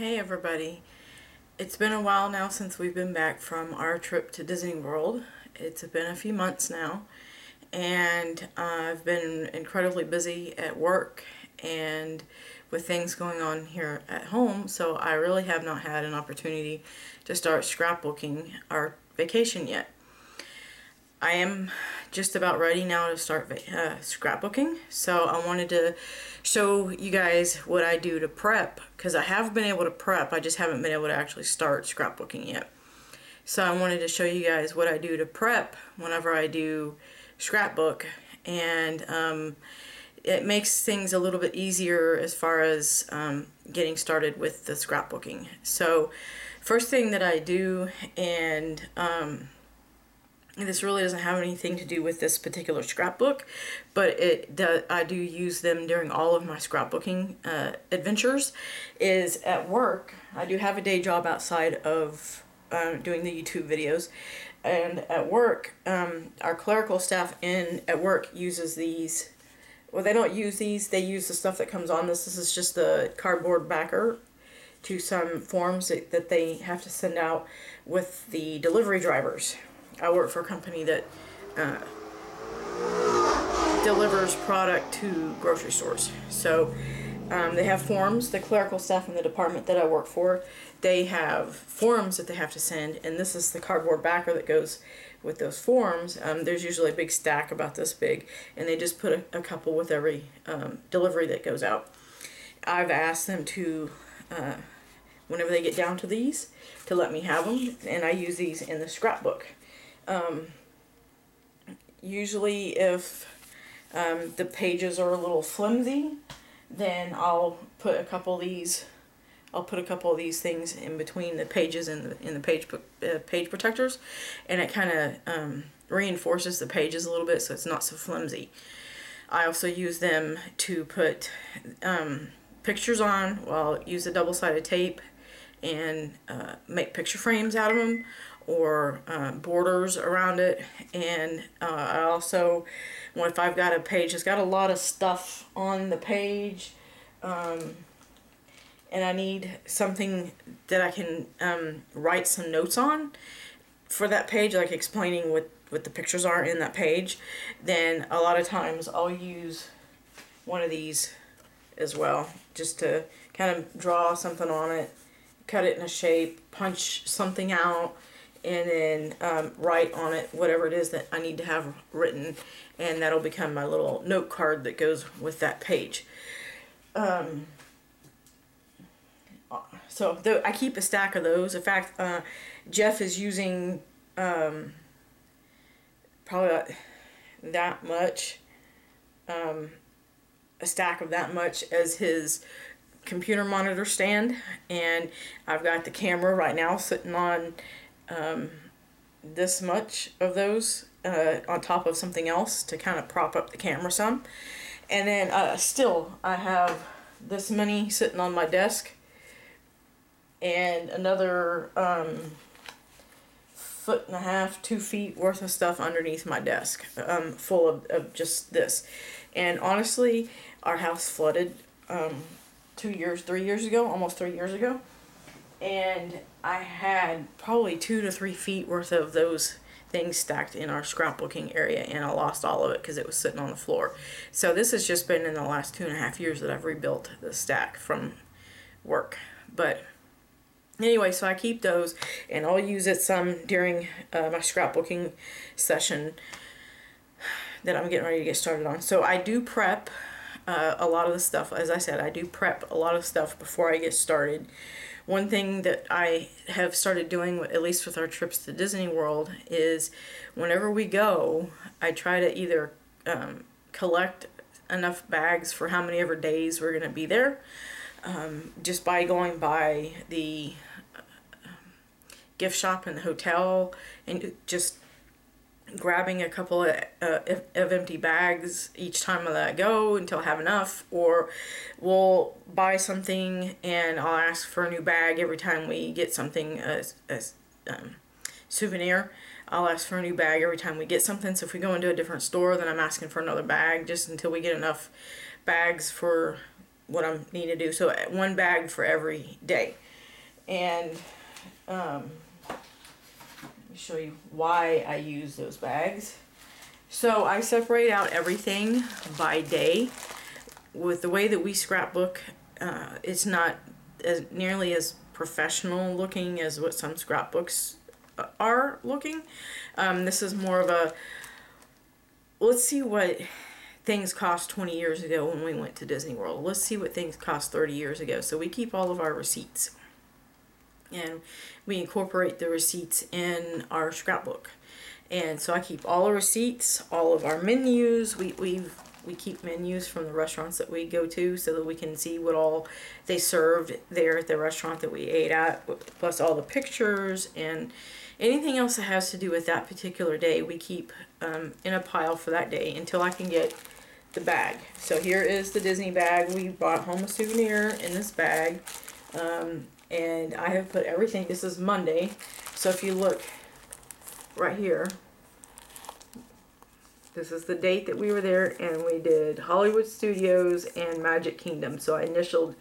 Hey everybody. It's been a while now since we've been back from our trip to Disney World. It's been a few months now, and I've been incredibly busy at work and with things going on here at home, so I really have not had an opportunity to start scrapbooking our vacation yet. I am just about ready now to start scrapbooking, so I wanted to show you guys what I do to prep, because I have been able to prep, I just haven't been able to actually start scrapbooking yet. So I wanted to show you guys what I do to prep whenever I do scrapbook, and it makes things a little bit easier as far as getting started with the scrapbooking. So first thing that I do, and this really doesn't have anything to do with this particular scrapbook, but I do use them during all of my scrapbooking adventures, is at work. I do have a day job outside of doing the YouTube videos, and at work, our clerical staff at work uses these. Well, they don't use these, they use the stuff that comes on this. This is just the cardboard backer to some forms that they have to send out with the delivery drivers. I work for a company that delivers product to grocery stores. So they have forms. The clerical staff in the department that I work for, they have forms that they have to send, and this is the cardboard backer that goes with those forms. There's usually a big stack about this big, and they just put a couple with every delivery that goes out. I've asked them to, whenever they get down to these, to let me have them, and I use these in the scrapbook. Usually if the pages are a little flimsy, then I'll put a couple of these things in between the pages and in the page protectors, and it kind of reinforces the pages a little bit so it's not so flimsy. I also use them to put pictures on. Well, I'll use a double-sided tape and make picture frames out of them, or borders around it. And I also, if I've got a page that's got a lot of stuff on the page, and I need something that I can write some notes on for that page, like explaining what the pictures are in that page, then a lot of times I'll use one of these as well, just to kind of draw something on it, cut it in a shape, punch something out, and then write on it whatever it is that I need to have written, and that'll become my little note card that goes with that page. So I keep a stack of those. In fact, Jeff is using probably that much, a stack of that much as his computer monitor stand, and I've got the camera right now sitting on this much of those on top of something else to kind of prop up the camera some, and then still I have this many sitting on my desk, and another 1.5 to 2 feet worth of stuff underneath my desk, full of just this. And honestly, our house flooded 3 years ago, almost 3 years ago, and I had probably 2 to 3 feet worth of those things stacked in our scrapbooking area, and I lost all of it because it was sitting on the floor. So this has just been in the last 2.5 years that I've rebuilt the stack from work. But anyway, so I keep those, and I'll use it some during my scrapbooking session that I'm getting ready to get started on. So I do prep a lot of the stuff. As I said, I do prep a lot of stuff before I get started. One thing that I have started doing, at least with our trips to Disney World, is whenever we go, I try to either collect enough bags for how many ever days we're going to be there, just by going by the gift shop in the hotel and just grabbing a couple of empty bags each time that I go until I have enough, or we'll buy something and I'll ask for a new bag every time we get something as souvenir. I'll ask for a new bag every time we get something. So if we go into a different store, then I'm asking for another bag just until we get enough bags for what I need to do. So one bag for every day. And let me show you why I use those bags. So I separate out everything by day. With the way that we scrapbook, it's not as nearly as professional looking as what some scrapbooks are looking. This is more of a, let's see what things cost 20 years ago when we went to Disney World. Let's see what things cost 30 years ago. So we keep all of our receipts, and we incorporate the receipts in our scrapbook. And so I keep all the receipts, all of our menus. We keep menus from the restaurants that we go to so that we can see what all they served there at the restaurant that we ate at, plus all the pictures and anything else that has to do with that particular day we keep in a pile for that day until I can get the bag. So here is the Disney bag. We brought home a souvenir in this bag, and I have put everything. This is Monday, so if you look right here, this is the date that we were there, and we did Hollywood Studios and Magic Kingdom. So I initialed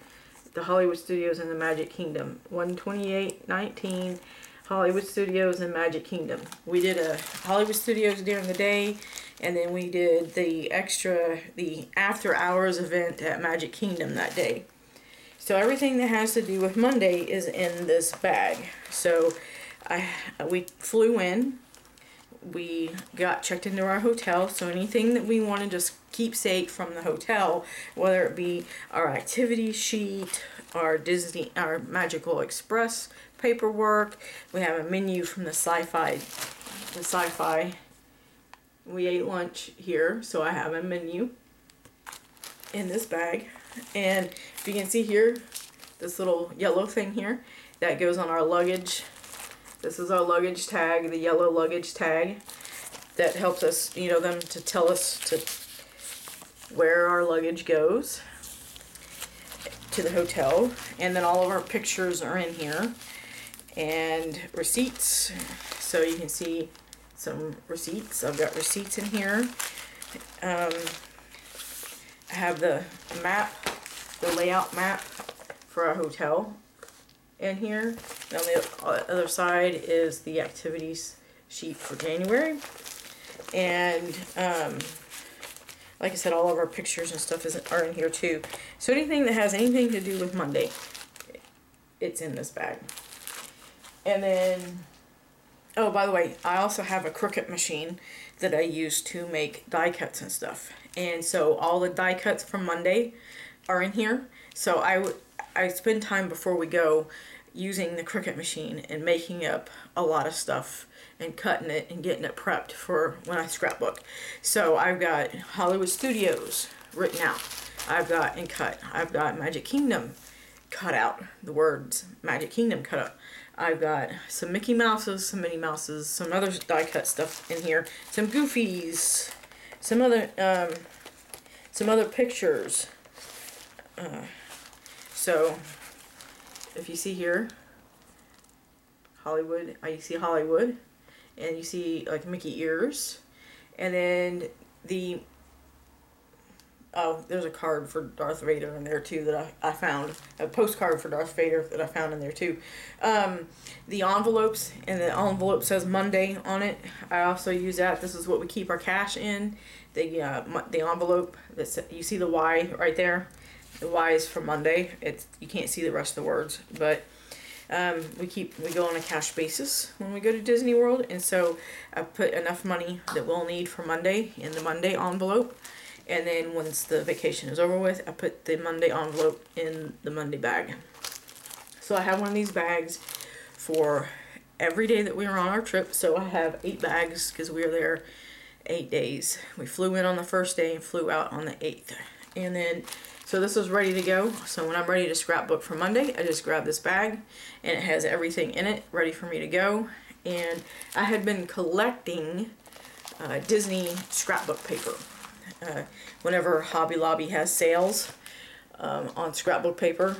the Hollywood Studios and the Magic Kingdom. 1/28/19, Hollywood Studios and Magic Kingdom. We did a Hollywood Studios during the day, and then we did the after hours event at Magic Kingdom that day. So everything that has to do with Monday is in this bag. So we flew in. We got checked into our hotel, so anything that we want to just keepsake from the hotel, whether it be our activity sheet, our Magical Express paperwork, we have a menu from the sci-fi. We ate lunch here, so I have a menu in this bag. And if you can see here, this little yellow thing here, that goes on our luggage. This is our luggage tag, the yellow luggage tag that helps us, them to tell us where our luggage goes to the hotel. And then all of our pictures are in here, and receipts. So you can see some receipts. I've got receipts in here. I have the map, the layout map for our hotel in here. And on the other side is the activities sheet for January. And like I said, all of our pictures and stuff are in here too. So anything that has anything to do with Monday, it's in this bag. And then, oh, by the way, I also have a Cricut machine that I use to make die cuts and stuff. And so all the die cuts from Monday are in here. So I spend time before we go using the Cricut machine and making up a lot of stuff and cutting it and getting it prepped for when I scrapbook. So I've got Hollywood Studios written out. I've got and cut. I've got Magic Kingdom cut out. The words Magic Kingdom cut out. I've got some Mickey Mouses, some Minnie Mouses, some other die cut stuff in here. Some Goofies, some other pictures. So if you see here, Hollywood, you see Hollywood, and you see like Mickey ears, and then there's a card for Darth Vader in there too that I found, a postcard for Darth Vader that I found in there too. The envelopes, and the envelope says Monday on it. I also use that. This is what we keep our cash in. The envelope, you see the Y right there. The Y is for Monday. You can't see the rest of the words, but we go on a cash basis when we go to Disney World, and so I put enough money that we'll need for Monday in the Monday envelope, and then once the vacation is over with, I put the Monday envelope in the Monday bag. So I have one of these bags for every day that we were on our trip. So I have 8 bags because we were there 8 days. We flew in on the first day and flew out on the 8th, and then so this is ready to go. So when I'm ready to scrapbook for Monday, I just grab this bag, and it has everything in it ready for me to go. And I had been collecting Disney scrapbook paper. Whenever Hobby Lobby has sales on scrapbook paper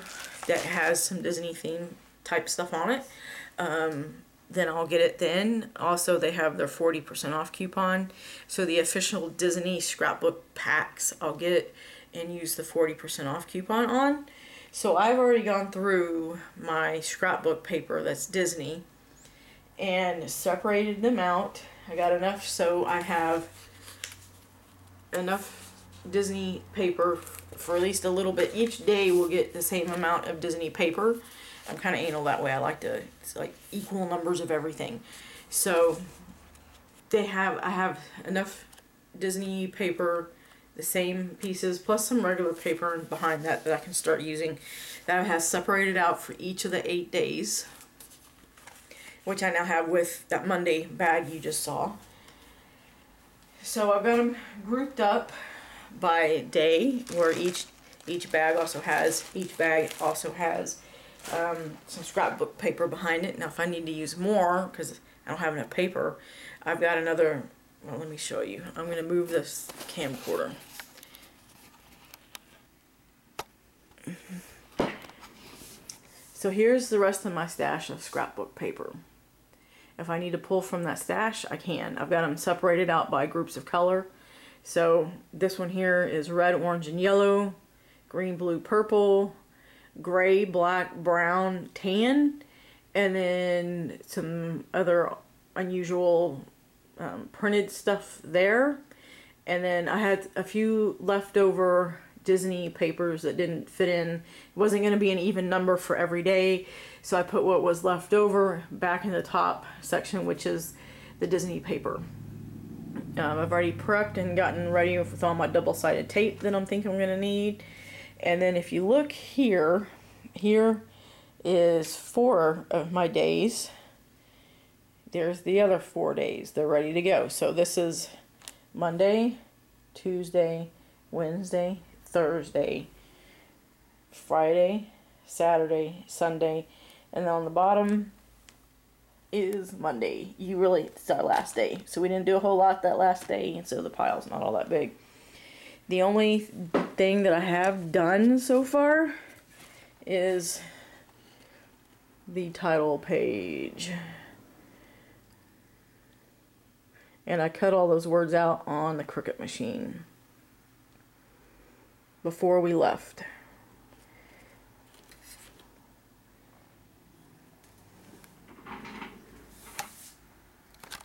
that has some Disney theme type stuff on it, then I'll get it then. Also, they have their 40% off coupon. So the official Disney scrapbook packs, I'll get it and use the 40% off coupon on. So I've already gone through my scrapbook paper that's Disney and separated them out. I got enough, so I have enough Disney paper for at least a little bit. Each day we'll get the same amount of Disney paper. I'm kind of anal that way. I like to, it's like equal numbers of everything. So I have enough Disney paper, the same pieces, plus some regular paper behind that I can start using. That has separated out for each of the 8 days, which I now have with that Monday bag you just saw. So I've got them grouped up by day, where each bag also has some scrapbook paper behind it. Now if I need to use more because I don't have enough paper, I've got another, well, let me show you. I'm going to move this camcorder. So here's the rest of my stash of scrapbook paper. If I need to pull from that stash, I can. I've got them separated out by groups of color. So this one here is red, orange, and yellow, green, blue, purple, gray, black, brown, tan, and then some other unusual printed stuff there. And then I had a few leftover Disney papers that didn't fit in. It wasn't going to be an even number for every day, so I put what was left over back in the top section, which is the Disney paper. I've already prepped and gotten ready with all my double-sided tape that I'm thinking I'm going to need. And then if you look here, here is 4 of my days. There's the other 4 days. They're ready to go. So this is Monday, Tuesday, Wednesday, Thursday, Friday, Saturday, Sunday, and then on the bottom is Monday. It's our last day. So we didn't do a whole lot that last day, and so the pile's not all that big. The only thing that I have done so far is the title page. And I cut all those words out on the Cricut machine before we left.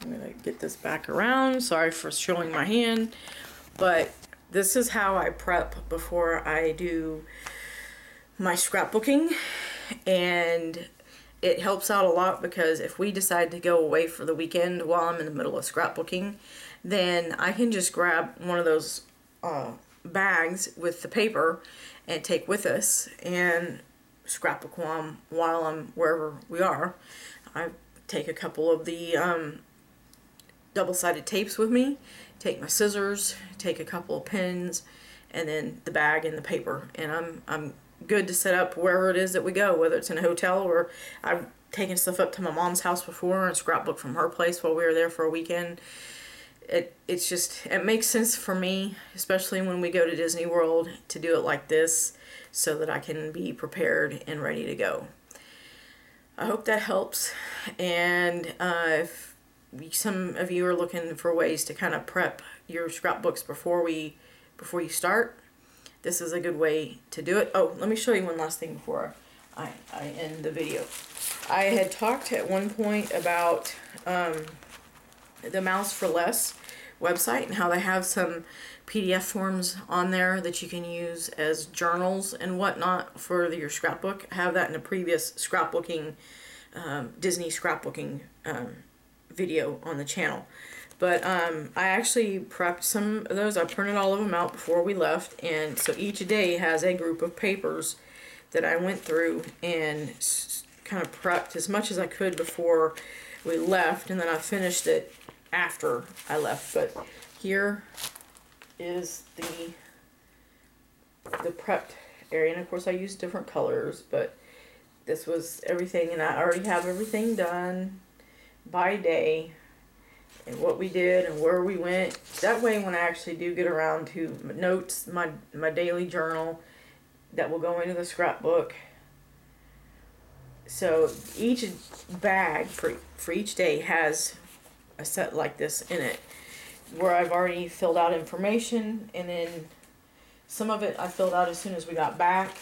I'm gonna get this back around. Sorry for showing my hand, but this is how I prep before I do my scrapbooking, and it helps out a lot because if we decide to go away for the weekend while I'm in the middle of scrapbooking, then I can just grab one of those bags with the paper and take with us and scrapbook while I'm wherever we are. I take a couple of the double-sided tapes with me, take my scissors, take a couple of pins, and then the bag and the paper, and I'm good to set up wherever it is that we go, whether it's in a hotel or I've taken stuff up to my mom's house before and scrapbook from her place while we were there for a weekend. It makes sense for me, especially when we go to Disney World, to do it like this so that I can be prepared and ready to go. I hope that helps, and if some of you are looking for ways to kind of prep your scrapbooks before you start, this is a good way to do it. Oh, let me show you one last thing before I end the video. I had talked at one point about the Mouse for Less website and how they have some PDF forms on there that you can use as journals and whatnot for your scrapbook. I have that in a previous scrapbooking, Disney scrapbooking video on the channel. But I actually prepped some of those. I printed all of them out before we left, and so each day has a group of papers that I went through and kind of prepped as much as I could before we left, and then I finished it after I left. But here is the prepped area, and of course I used different colors, but this was everything, and I already have everything done by day and what we did and where we went. That way when I actually do get around to notes, my daily journal that will go into the scrapbook. So each bag for each day has a set like this in it, where I've already filled out information, and then some of it I filled out as soon as we got back,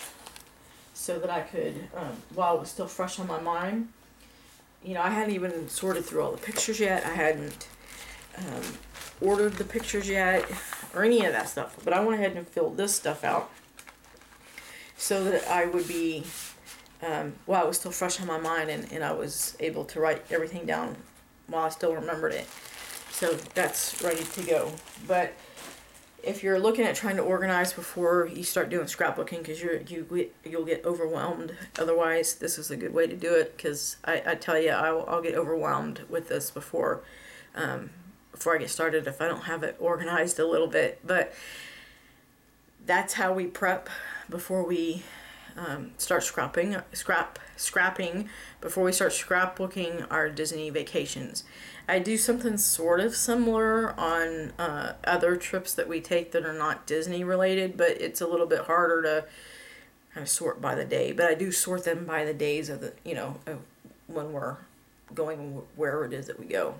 so that I could, while it was still fresh on my mind. You know, I hadn't even sorted through all the pictures yet. I hadn't ordered the pictures yet or any of that stuff. But I went ahead and filled this stuff out so that I would be, while it was still fresh on my mind, and I was able to write everything down while I still remembered it. So that's ready to go. But if you're looking at trying to organize before you start doing scrapbooking, because you'll get overwhelmed. Otherwise, this is a good way to do it, because I tell you, I'll get overwhelmed with this before I get started if I don't have it organized a little bit. But that's how we prep before we start scrapping before we start scrapbooking our Disney vacations. I do something sort of similar on other trips that we take that are not Disney related, but it's a little bit harder to kind of sort by the day. But I do sort them by the days of the, of when we're going wherever it is that we go.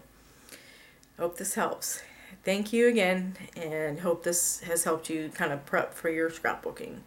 Hope this helps. Thank you again, and hope this has helped you kind of prep for your scrapbooking.